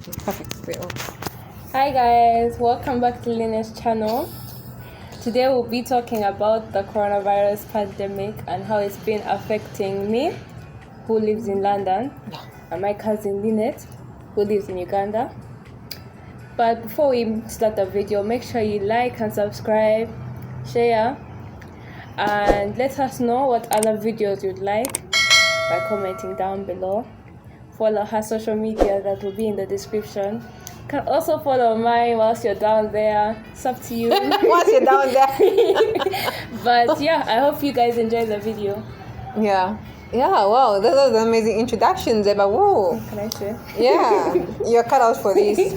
Perfect. Wait, oh. Hi guys, welcome back to Lynett's channel. Today we'll be talking about the coronavirus pandemic and how it's been affecting me, who lives in London, and my cousin Lynett, who lives in Uganda. But before we start the video, make sure you like and subscribe, share, and let us know what other videos you'd like by commenting down below. Follow her social media, that will be in the description. You can also follow mine whilst you're down there. It's up to you. Once you're down there. But yeah, I hope you guys enjoy the video. Yeah, wow, that was an amazing introduction, Zeba. Whoa. Can I say? Yeah, you're cut out for this.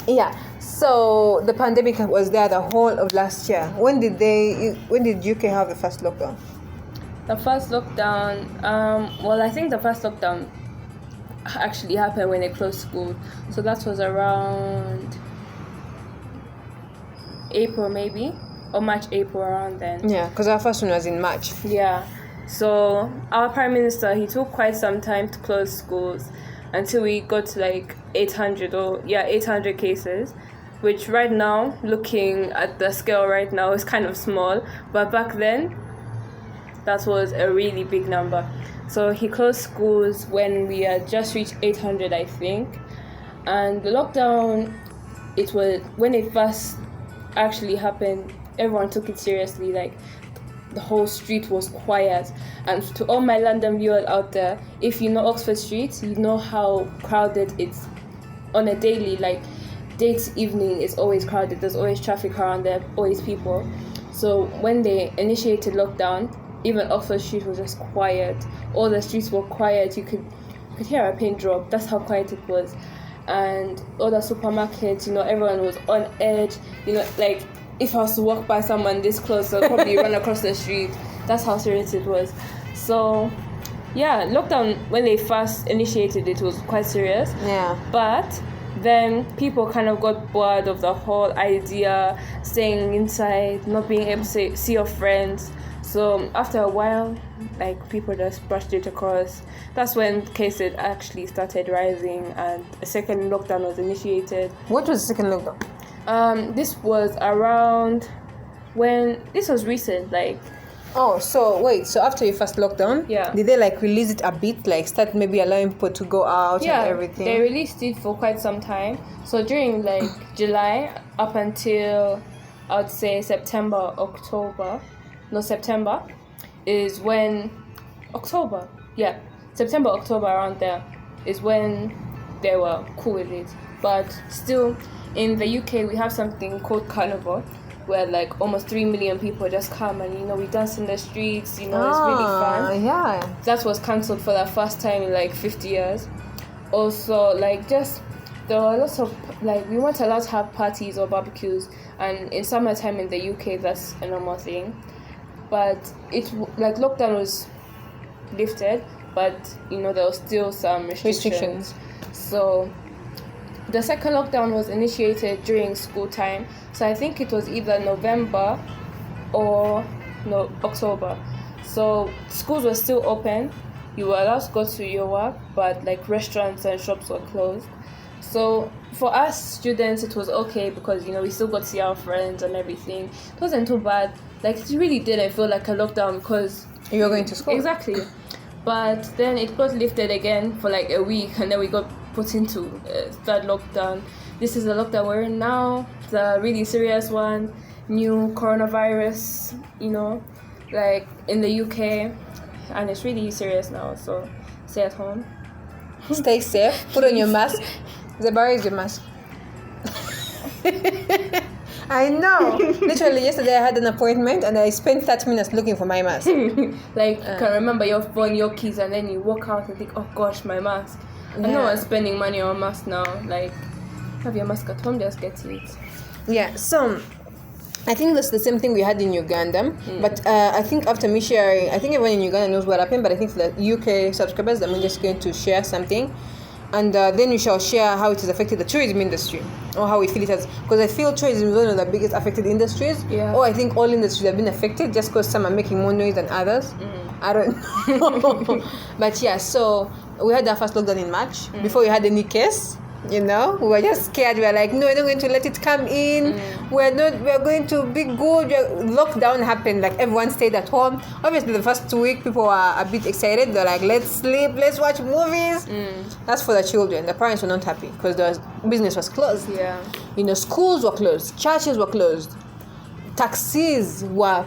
Yeah, so the pandemic was there the whole of last year. When did UK have the first lockdown? The first lockdown, I think the first lockdown actually happened when they closed school. So that was around April maybe, or March, April, around then. Yeah, because our first one was in March. Yeah, so our Prime Minister, he took quite some time to close schools until we got to like 800 cases, which right now, looking at the scale right now, is kind of small, but back then, that was a really big number. So he closed schools when we had just reached 800, I think. And the lockdown, it was when it first actually happened, everyone took it seriously. Like, the whole street was quiet. And to all my London viewers out there, if you know Oxford Street, you know how crowded it's on a daily, like, day to evening is always crowded. There's always traffic around there, always people. So when they initiated lockdown, even Oxford Street was just quiet. All the streets were quiet. You could hear a pin drop. That's how quiet it was. And all the supermarkets, everyone was on edge. Like, if I was to walk by someone this close, I'd probably run across the street. That's how serious it was. So, yeah, lockdown, when they first initiated it, was quite serious. Yeah. But then people kind of got bored of the whole idea, staying inside, not being able to see your friends. So after a while, like, people just brushed it across. That's when cases actually started rising and a second lockdown was initiated. What was the second lockdown? This was around when, this was recent, like. Oh, so after your first lockdown, yeah, did they like release it a bit, like start maybe allowing people to go out and everything? They released it for quite some time. So during like July up until, I would say, September, is when September, October, around there is when they were cool with it. But still, in the UK, we have something called Carnival, where like almost 3 million people just come and we dance in the streets. It's really fun. Yeah. That was cancelled for the first time in like 50 years. Also, like, just there were lots of, like, we weren't allowed to have parties or barbecues, and in summertime in the UK that's a normal thing. But it, like, lockdown was lifted, but there was still some restrictions. So the second lockdown was initiated during school time. So I think it was either November or October. So schools were still open. You were allowed to go to your work, but like restaurants and shops were closed. So for us students, it was okay because we still got to see our friends and everything. It wasn't too bad. Like, it really didn't feel like a lockdown because you were going to school. Exactly. But then it got lifted again for like a week, and then we got put into third lockdown. This is the lockdown we're in now, the really serious one, new coronavirus, like in the UK, and it's really serious now. So stay at home. Stay safe. Put on your mask. Zebara is your mask. I know. Literally yesterday I had an appointment and I spent 30 minutes looking for my mask. Like, you can remember your phone, your keys, and then you walk out and think, oh gosh, my mask. And no one's spending money on mask now. Like, have your mask at home, just get it. Yeah, so I think that's the same thing we had in Uganda. But I think after me sharing, I think everyone in Uganda knows what happened, but I think for the UK subscribers, I'm just going to share something. And then we shall share how it has affected the tourism industry, or how we feel it has. Because I feel tourism is one of the biggest affected industries. Yeah. Or I think all industries have been affected just because some are making more noise than others. I don't know. But yeah, so we had our first lockdown in March, before we had any case. We were just scared. We were like, no, we're not going to let it come in. We're going to be good. Lockdown happened, like everyone stayed at home. Obviously, the first week, people were a bit excited. They're like, let's sleep, let's watch movies. That's for the children. The parents were not happy because the business was closed. Yeah. Schools were closed, churches were closed. Taxis are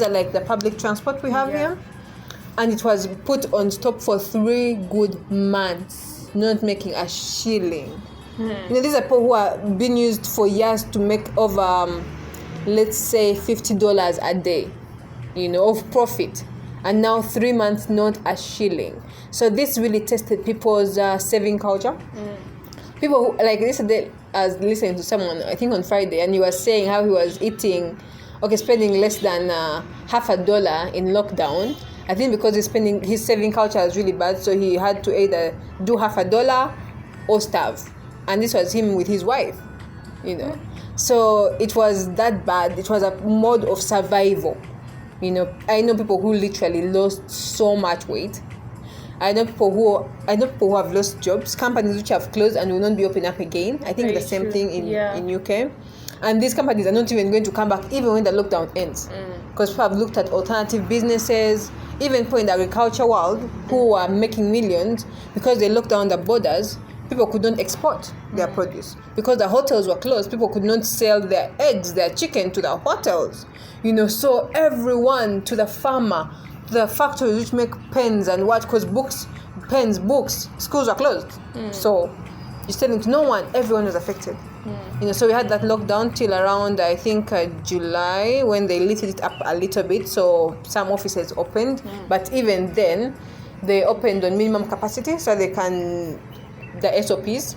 like the public transport we have here. And it was put on stop for 3 good months. Not making a shilling. These are people who are being used for years to make over, let's say, $50 a day, of profit, and now 3 months not a shilling. So this really tested people's saving culture. People who, like yesterday, I was listening to someone, I think on Friday, and he was saying how he was spending less than $50 in lockdown. I think because his saving culture was really bad, so he had to either do $50 or starve. And this was him with his wife, So it was that bad. It was a mode of survival. I know people who literally lost so much weight. I know people who have lost jobs, companies which have closed and will not be open up again. I think Very the same true. thing in UK. And these companies are not even going to come back even when the lockdown ends. Because people have looked at alternative businesses, even people in the agriculture world who are making millions because they locked down the borders. People could not export their produce because the hotels were closed. People could not sell their eggs, their chicken to the hotels. So everyone, to the farmer, the factories which make pens and what, because books, schools are closed. So you're selling to no one. Everyone was affected. So we had that lockdown till around, I think, July, when they lifted it up a little bit. So some offices opened, but even then, they opened on minimum capacity, so they can, the SOPs.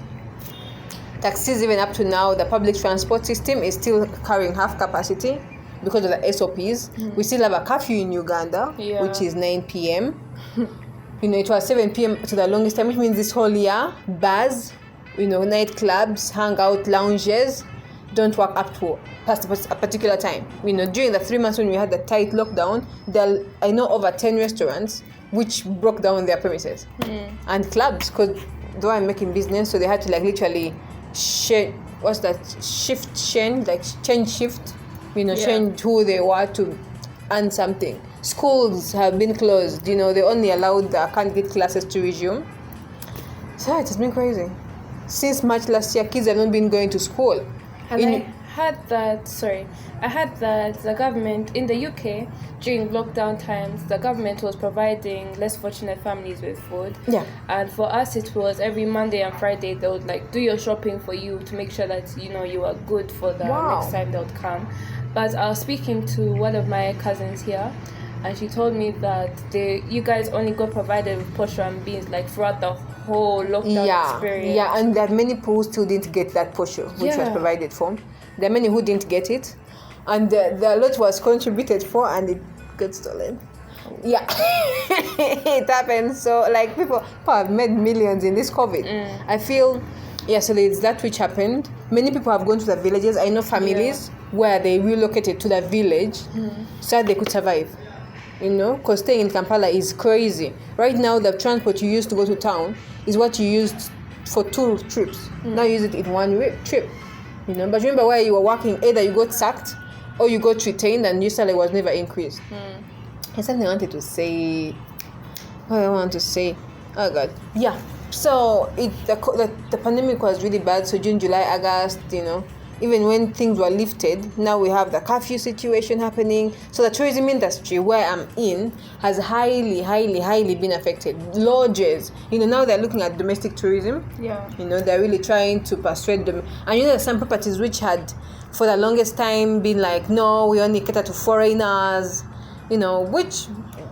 Taxis, even up to now, the public transport system is still carrying half capacity because of the SOPs. We still have a curfew in Uganda, which is 9 p.m. It was 7 p.m. to the longest time, which means this whole year, bars, nightclubs, hangout lounges don't work up to past a particular time. During the 3 months when we had the tight lockdown, I know over 10 restaurants which broke down their premises. And clubs, because they were making business, so they had to literally change shift, change who they were to earn something. Schools have been closed, they only allowed the candidate classes to resume. So it has been crazy. Since March last year, kids have not been going to school. I heard that the government in the UK, during lockdown times, the government was providing less fortunate families with food. Yeah. And for us, it was every Monday and Friday, they would do your shopping for you to make sure that, you are good for the next time they would come. But I was speaking to one of my cousins here, and she told me that you guys only got provided with posho and beans throughout the whole lockdown experience. Yeah, and there are many people who still didn't get that posho which was provided for. There are many who didn't get it, and the lot was contributed for and it got stolen. Yeah. It happened. So people have made millions in this COVID. I feel so it's that which happened. Many people have gone to the villages. I know families where they relocated to the village so that they could survive. Because staying in Kampala is crazy. Right now, the transport you used to go to town is what you used for 2 trips. Now you use it in 1 trip. But remember where you were working, either you got sacked or you got retained and your salary was never increased. There's something I wanted to say. What I want to say? Oh, God. Yeah. So the pandemic was really bad. So June, July, August, even when things were lifted, now we have the curfew situation happening. So the tourism industry where I'm in has highly, highly, highly been affected. Lodges, now they're looking at domestic tourism. Yeah. They're really trying to persuade them. And there's some properties which had, for the longest time, been no, we only cater to foreigners, which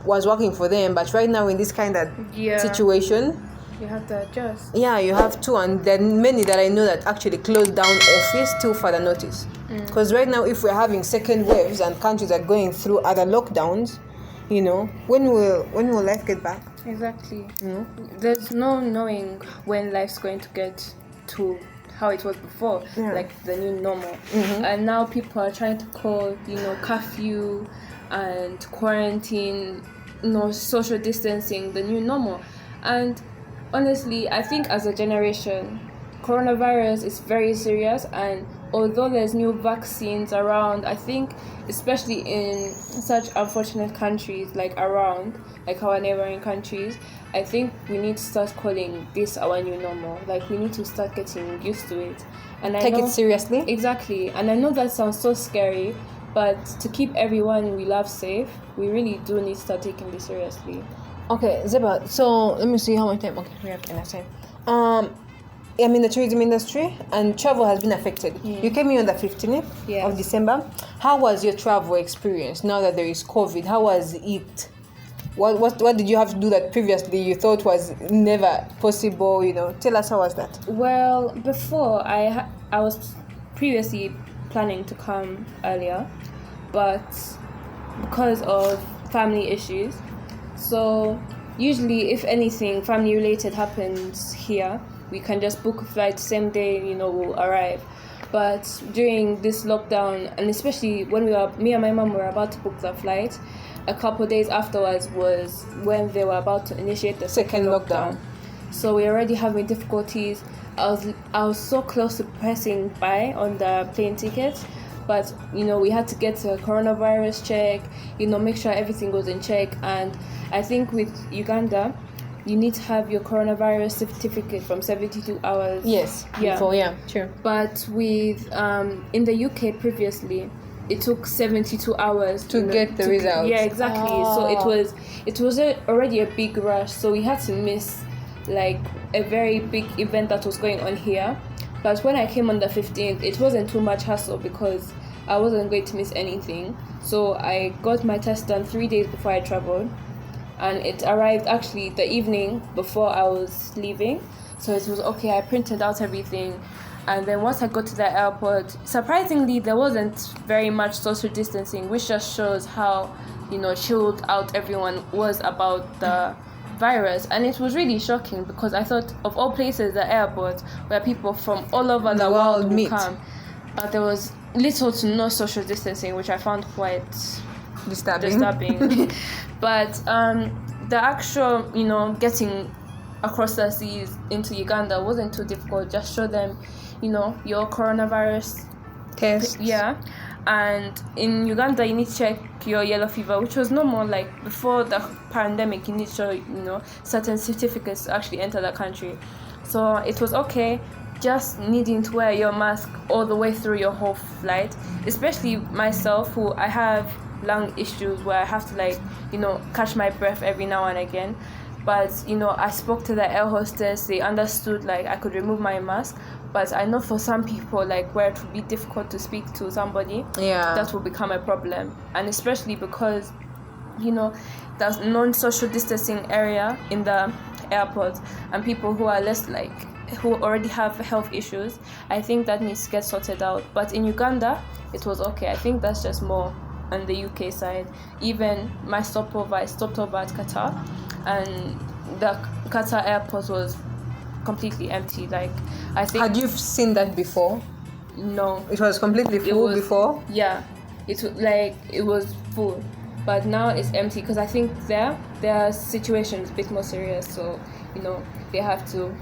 was working for them. But right now in this kind of situation, you have to adjust. Yeah, you have to, and there are many that I know that actually closed down office till further notice. Because right now, if we're having second waves and countries are going through other lockdowns, when will life get back? Exactly. There's no knowing when life's going to get to how it was before, the new normal. And now people are trying to call, curfew and quarantine, social distancing the new normal. And honestly, I think as a generation, coronavirus is very serious, and although there's new vaccines around, I think especially in such unfortunate countries like our neighboring countries, I think we need to start calling this our new normal. Like, we need to start getting used to it. And Take it seriously. Exactly. And I know that sounds so scary, but to keep everyone we love safe, we really do need to start taking this seriously. Okay, Zeba, so let me see how much time. Okay, we have enough time. I'm in the tourism industry, and travel has been affected. You came here on the 15th of December. How was your travel experience now that there is COVID? How was it? What did you have to do that previously you thought was never possible? Tell us, how was that? Well, before I was previously planning to come earlier, but because of family issues. So usually, if anything family related happens here, we can just book a flight same day, we'll arrive. But during this lockdown, and especially when me and my mom were about to book the flight, a couple of days afterwards was when they were about to initiate the second lockdown. So we're already having difficulties. I was so close to pressing buy on the plane tickets, but we had to get a coronavirus check, make sure everything was in check. And I think with Uganda, you need to have your coronavirus certificate from 72 hours. Yes. Yeah. Before, yeah, sure. But with in the UK previously, it took 72 hours to get the results. Yeah, exactly. So it was already a big rush. So we had to miss like a very big event that was going on here. But when I came on the 15th, it wasn't too much hassle because I wasn't going to miss anything. So I got my test done 3 days before I traveled. And it arrived actually the evening before I was leaving. So it was okay. I printed out everything. And then once I got to the airport, surprisingly, there wasn't very much social distancing, which just shows how, chilled out everyone was about the virus. And it was really shocking because I thought, of all places, the airport, where people from all over the world would come. But there was little to no social distancing, which I found quite disturbing. But the actual, getting across the seas into Uganda wasn't too difficult. Just show them, your coronavirus test. Yeah. And in Uganda, you need to check your yellow fever, which was normal. Like before the pandemic, you need to show, certain certificates to actually enter the country. So it was okay. Just needing to wear your mask all the way through your whole flight, especially myself, who I have lung issues where I have to catch my breath every now and again. But I spoke to the air hostess. They understood I could remove my mask. But I know for some people where it would be difficult to speak to somebody, that will become a problem. And especially because there's non-social distancing area in the airport, and people who are less who already have health issues, I think that needs to get sorted out. But in Uganda, it was okay. I think that's just more on the UK side. Even I stopped over at Qatar, and the Qatar airport was completely empty. I think. Had you seen that before? No. It was completely full before? Yeah. It was full. But now it's empty because I think their situation is a bit more serious, so they have to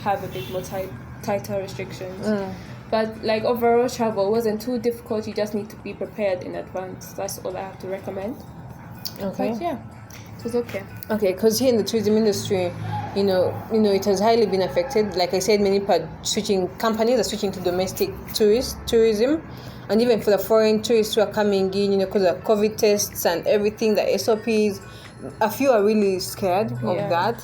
have a bit more tighter restrictions. But overall travel wasn't too difficult. You just need to be prepared in advance. That's all I have to recommend. Okay. But yeah, it was okay. Okay, because here in the tourism industry, it has highly been affected. Like I said, many companies are switching to domestic tourism, and even for the foreign tourists who are coming in, because of COVID tests and everything, the SOPs, a few are really scared of that.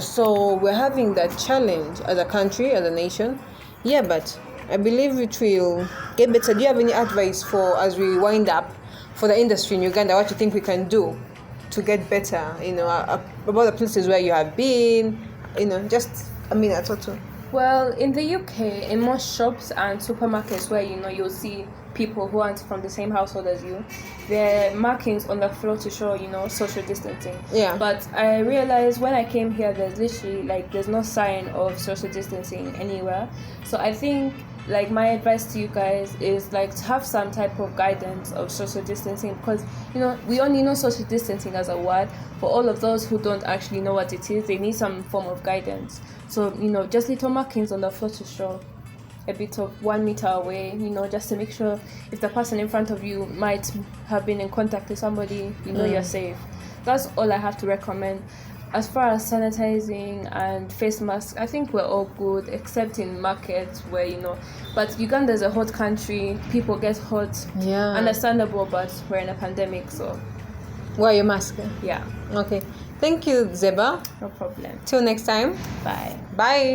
So we're having that challenge as a country, as a nation. Yeah, but I believe it will get better. Do you have any advice as we wind up, for the industry in Uganda, what you think we can do to get better, about the places where you have been, just a minute or two? Well, in the UK, in most shops and supermarkets where, you'll see people who aren't from the same household as you, there are markings on the floor to show, social distancing. Yeah. But I realized when I came here, there's literally, there's no sign of social distancing anywhere. So I think like my advice to you guys is like to have some type of guidance of social distancing, because we only know social distancing as a word. For all of those who don't actually know what it is, they need some form of guidance. So just little markings on the floor to show a bit of 1 meter away, just to make sure if the person in front of you might have been in contact with somebody, you're safe. That's all I have to recommend. As far as sanitizing and face masks, I think we're all good, except in markets where, but Uganda is a hot country, people get hot. Yeah. Understandable, but we're in a pandemic, so. Wear your mask. Yeah. Okay. Thank you, Zeba. No problem. Till next time. Bye. Bye.